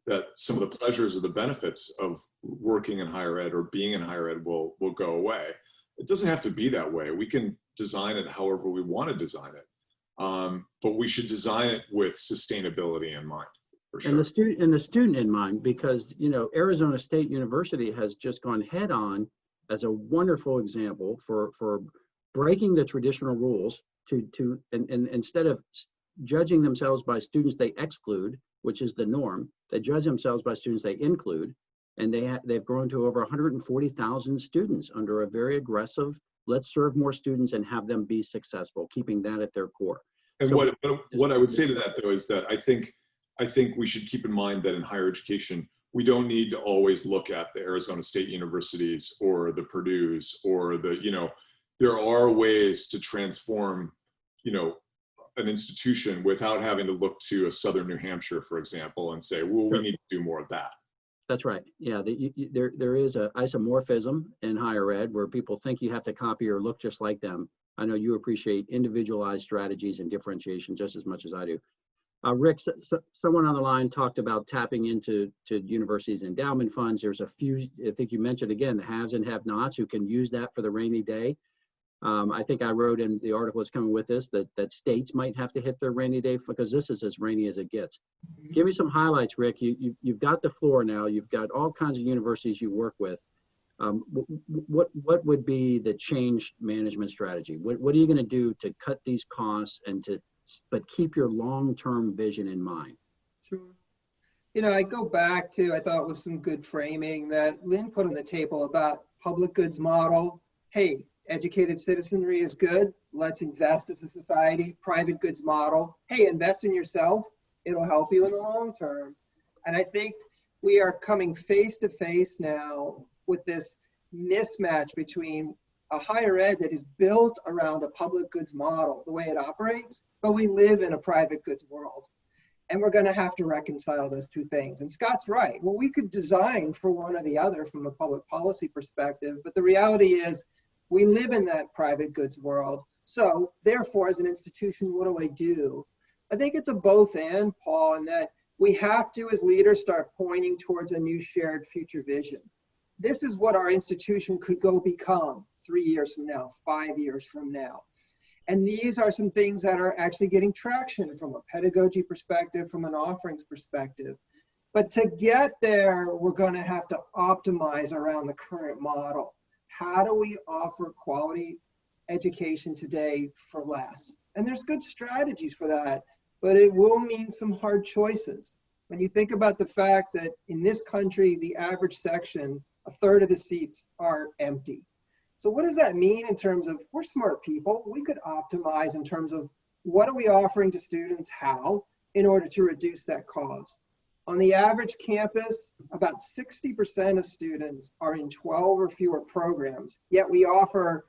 that some of the pleasures or the benefits of working in higher ed or being in higher ed will go away. It doesn't have to be that way. We can design it however we want to design it, but we should design it with sustainability in mind. For sure. And the student in mind, because, you know, Arizona State University has just gone head on as a wonderful example for breaking the traditional rules and instead of judging themselves by students they exclude, which is the norm, they judge themselves by students they include, and they've grown to over 140,000 students under a very aggressive, let's serve more students and have them be successful, keeping that at their core. And so what I would say to that, though, is that I think we should keep in mind that in higher education, we don't need to always look at the Arizona State Universities or the Purdue's or the, you know, there are ways to transform, you know, an institution without having to look to a Southern New Hampshire, for example, and say, well, we need to do more of that. That's right. Yeah, there is a isomorphism in higher ed where people think you have to copy or look just like them. I know you appreciate individualized strategies and differentiation just as much as I do. Rick, someone on the line talked about tapping into universities' endowment funds. There's a few, I think you mentioned again, the haves and have-nots who can use that for the rainy day. I think I wrote in the article that's coming with this that states might have to hit their rainy day because this is as rainy as it gets. Give me some highlights, Rick. You've got the floor now. You've got all kinds of universities you work with. What would be the change management strategy? What are you going to do to cut these costs but keep your long-term vision in mind? Sure. You know, I go back to, I thought it was some good framing that Lynn put on the table about public goods model. Hey, educated citizenry is good. Let's invest as a society. Private goods model. Hey, invest in yourself. It'll help you in the long term. And I think we are coming face to face now with this mismatch between a higher ed that is built around a public goods model, the way it operates, but we live in a private goods world. And we're going to have to reconcile those two things. And Scott's right. Well, we could design for one or the other from a public policy perspective, but the reality is we live in that private goods world. So therefore, as an institution, what do? I think it's a both and, Paul, in that we have to, as leaders, start pointing towards a new shared future vision. This is what our institution could go become 3 years from now, 5 years from now. And these are some things that are actually getting traction from a pedagogy perspective, from an offerings perspective. But to get there, we're going to have to optimize around the current model. How do we offer quality education today for less? And there's good strategies for that, but it will mean some hard choices. When you think about the fact that in this country, the average section, a third of the seats are empty. So what does that mean in terms of, we're smart people, we could optimize in terms of what are we offering to students, how, in order to reduce that cost. On the average campus, about 60% of students are in 12 or fewer programs, yet we offer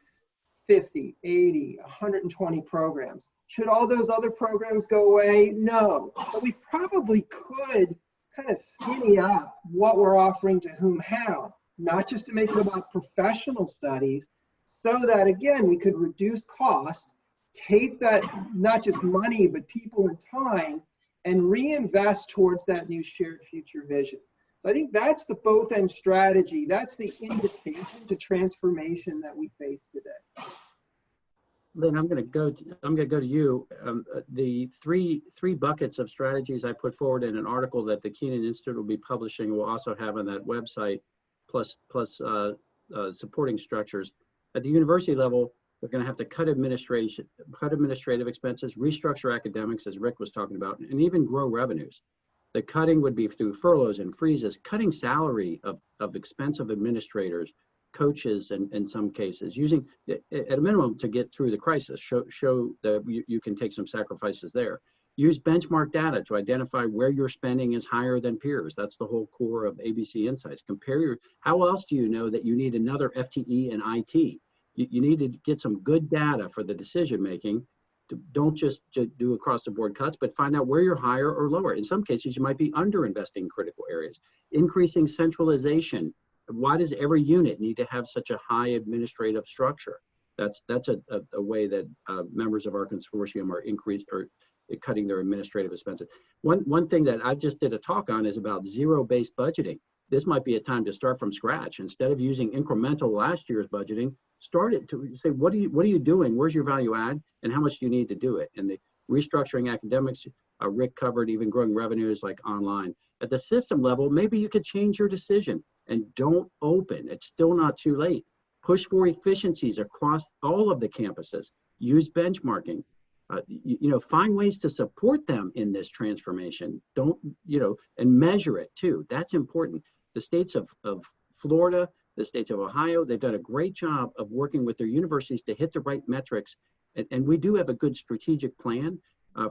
50, 80, 120 programs. Should all those other programs go away? No, but we probably could kind of skinny up what we're offering to whom, how, not just to make it about professional studies, so that again, we could reduce cost, take that, not just money, but people and time, and reinvest towards that new shared future vision. So I think that's the both end strategy. That's the invitation to transformation that we face today. Lynn, I'm going to go to you. The three buckets of strategies I put forward in an article that the Kenan Institute will be publishing, we'll also have on that website, plus supporting structures. At the university level, we're going to have to cut administrative expenses, restructure academics, as Rick was talking about, and even grow revenues. The cutting would be through furloughs and freezes, cutting salary of expensive administrators, coaches, and in some cases, using at a minimum to get through the crisis, show that you can take some sacrifices there. Use benchmark data to identify where your spending is higher than peers. That's the whole core of ABC Insights. Compare how else do you know that you need another FTE in IT? You need to get some good data for the decision making. Don't just do across the board cuts, but find out where you're higher or lower. In some cases, you might be under investing in critical areas. Increasing centralization. Why does every unit need to have such a high administrative structure? That's a way that members of our consortium are cutting their administrative expenses. One thing that I just did a talk on is about zero-based budgeting. This might be a time to start from scratch. Instead of using incremental last year's budgeting, start it to say, what are you doing? Where's your value add? And how much do you need to do it? And the restructuring academics, Rick covered, even growing revenues like online. At the system level, maybe you could change your decision and don't open. It's still not too late. Push for efficiencies across all of the campuses. Use benchmarking. Find ways to support them in this transformation. And measure it too. That's important. The states of Florida, the states of Ohio, they've done a great job of working with their universities to hit the right metrics. And we do have a good strategic plan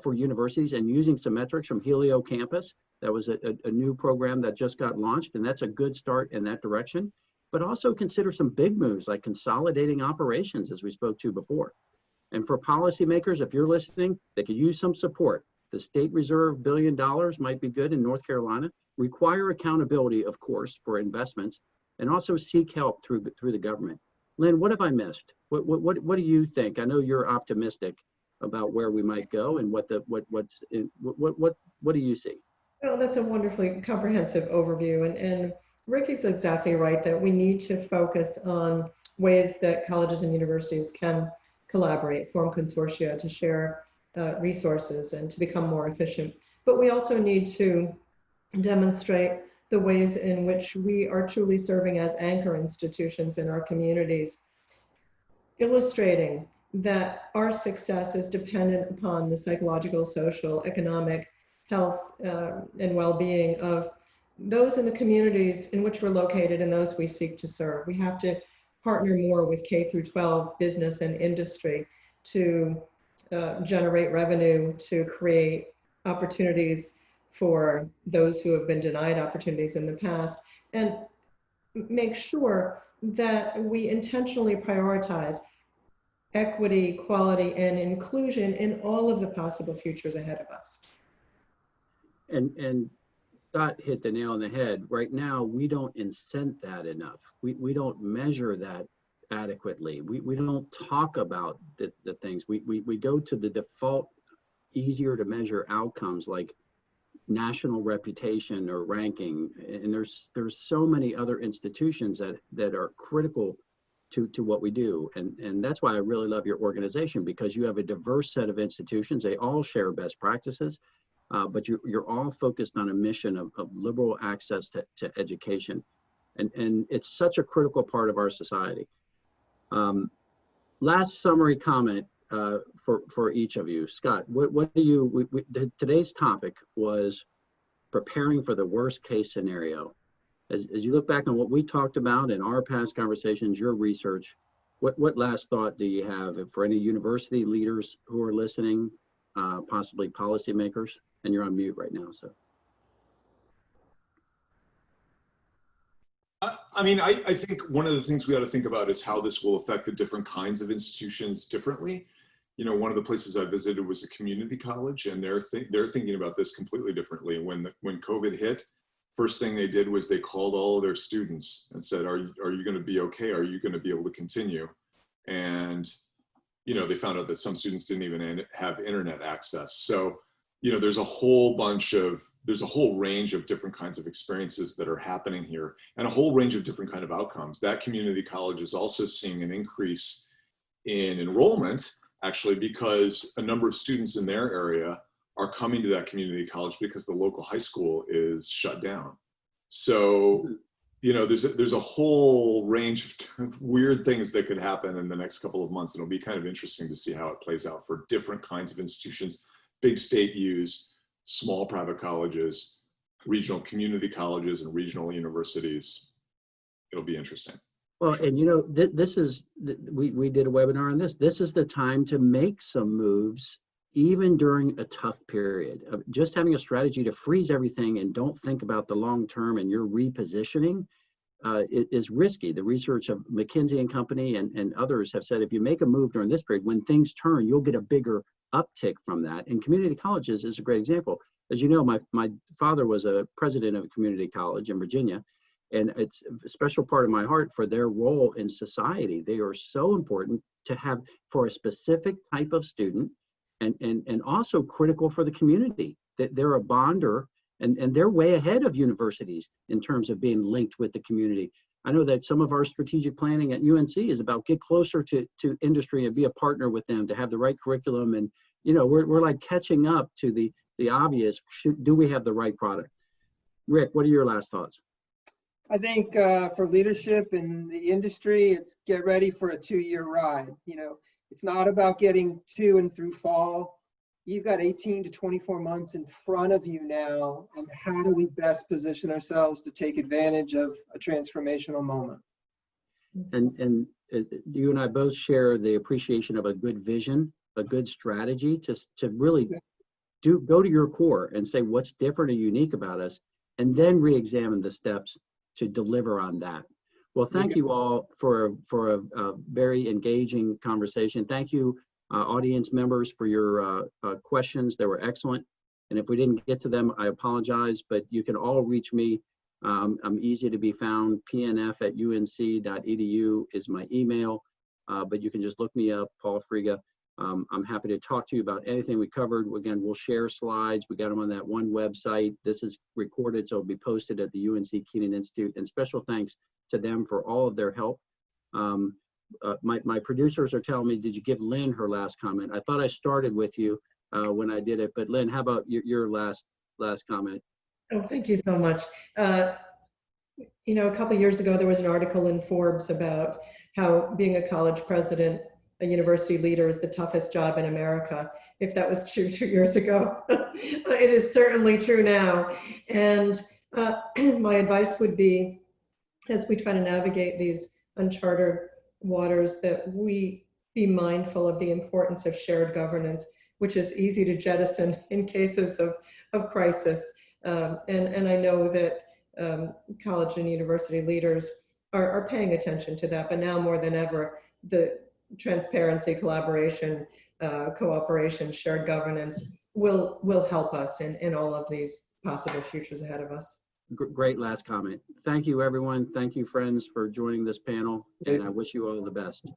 for universities, and using some metrics from Helio Campus. That was a new program that just got launched, and that's a good start in that direction. But also consider some big moves like consolidating operations, as we spoke to before. And for policymakers, if you're listening, they could use some support. The state reserve $1 billion might be good in North Carolina. Require accountability, of course, for investments, and also seek help through the government. Lynn, what have I missed? What do you think? I know you're optimistic about where we might go, and what do you see? Well, that's a wonderfully comprehensive overview, and Ricky's exactly right that we need to focus on ways that colleges and universities can collaborate, form consortia to share resources and to become more efficient. But we also need to demonstrate the ways in which we are truly serving as anchor institutions in our communities, illustrating that our success is dependent upon the psychological, social, economic, health, and well-being of those in the communities in which we're located and those we seek to serve. We have to partner more with K through 12 business and industry to generate revenue, to create opportunities for those who have been denied opportunities in the past, and make sure that we intentionally prioritize equity, quality, and inclusion in all of the possible futures ahead of us. And Scott hit the nail on the head. Right now, we don't incent that enough. We don't measure that adequately. We don't talk about the things. We go to the default, easier to measure outcomes like national reputation or ranking. And there's so many other institutions that are critical to what we do. And that's why I really love your organization, because you have a diverse set of institutions. They all share best practices, but you're all focused on a mission of liberal access to education. And it's such a critical part of our society. Last summary comment for each of you. Scott, what do you, today's topic was preparing for the worst case scenario. As you look back on what we talked about in our past conversations, your research, what last thought do you have for any university leaders who are listening, possibly policymakers? And you're on mute right now, so. I mean, I think one of the things we ought to think about is how this will affect the different kinds of institutions differently. You know, one of the places I visited was a community college, and they're thinking about this completely differently. When COVID hit, first thing they did was they called all of their students and said, are you going to be okay? Are you going to be able to continue? And, you know, they found out that some students didn't even have internet access. So, you know, there's a whole range of different kinds of experiences that are happening here, and a whole range of different kind of outcomes. That community college is also seeing an increase in enrollment, actually, because a number of students in their area are coming to that community college because the local high school is shut down. So, you know, there's a whole range of weird things that could happen in the next couple of months. It'll be kind of interesting to see how it plays out for different kinds of institutions, big state U's, small private colleges, regional community colleges, and regional universities. It'll be interesting. Well, and you know, this is, we did a webinar on this. This is the time to make some moves, even during a tough period. Just having a strategy to freeze everything and don't think about the long term and your repositioning is risky. The research of McKinsey and Company and others have said, if you make a move during this period, when things turn, you'll get a bigger uptick from that. And community colleges is a great example. As you know, my father was a president of a community college in Virginia, and it's a special part of my heart for their role in society. They are so important to have for a specific type of student, and also critical for the community. That they're a bonder, and they're way ahead of universities in terms of being linked with the community. I know that some of our strategic planning at UNC is about get closer to industry and be a partner with them to have the right curriculum. And, you know, we're like catching up to the obvious. Do we have the right product? Rick, what are your last thoughts? I think for leadership in the industry, it's get ready for a 2-year ride. You know, it's not about getting to and through fall. You've got 18 to 24 months in front of you now, and how do we best position ourselves to take advantage of a transformational moment? And you and I both share the appreciation of a good vision, a good strategy to really go to your core and say what's different and unique about us, and then re-examine the steps to deliver on that. Well, thank you all for a very engaging conversation. Thank you, audience members, for your questions. They were excellent. And if we didn't get to them, I apologize, but you can all reach me. I'm easy to be found. pnf@unc.edu is my email, but you can just look me up, Paul Friga. I'm happy to talk to you about anything we covered. Again, we'll share slides. We got them on that one website. This is recorded, so it'll be posted at the UNC Kenan Institute. And special thanks to them for all of their help. My producers are telling me, did you give Lynn her last comment? I thought I started with you when I did it, but Lynn, how about your last comment? Oh, thank you so much. You know, a couple of years ago, there was an article in Forbes about how being a college president, a university leader, is the toughest job in America. If that was true 2 years ago, it is certainly true now. And my advice would be, as we try to navigate these uncharted waters, that we be mindful of the importance of shared governance, which is easy to jettison in cases of crisis. And I know that college and university leaders are paying attention to that, but now more than ever, the transparency, collaboration, cooperation, shared governance will help us in all of these possible futures ahead of us. Great last comment. Thank you, everyone. Thank you, friends, for joining this panel, and I wish you all the best.